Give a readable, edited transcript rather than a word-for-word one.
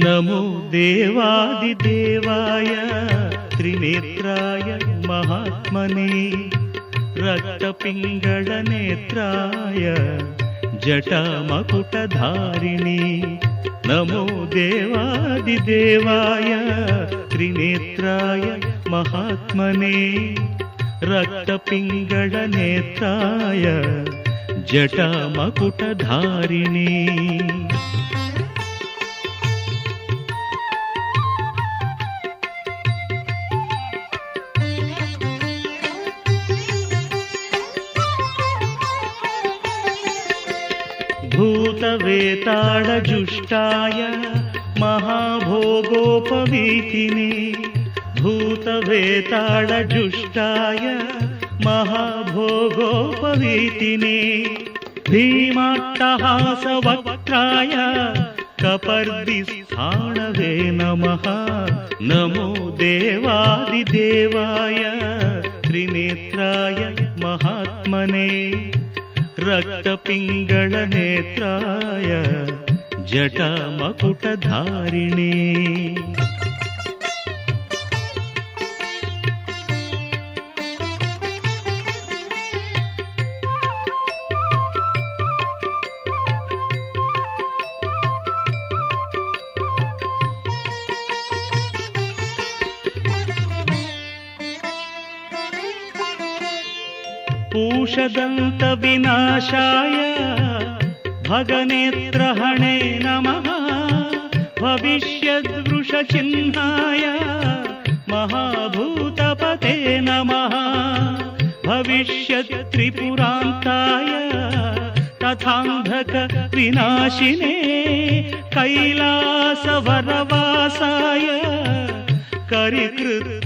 नमो देवादिदेवाय त्रिनेत्राय महात्मने रक्तपिङ्गळनेत्राय जटामकुटधारिणे नमो देवादिदेवाय त्रिनेत्राय महात्मने रक्तपिङ्गळनेत्राय जटामकुटधारिणे भूतवेताळजुष्टाय महाभोगोपवीतिने भूतवेताळजुष्टाय महाभोगोपवीतिने भीमाट्टहासवक्त्राय कपर्दिस्थाणवे नमः नमो देवादिदेवाय त्रिनेत्राय महात्मने रक्तपिङ्गळनेत्राय जटामकुटधारिणे पूषदन्तविनाशाय भगनेत्रहणे नमः भविष्यद्वृषचिह्नाय महाभूतपते नमः भविष्यत्त्रिपुरान्ताय तथान्धकविनाशिने कैलासवरवासाय करिकृत्तिनिवासिने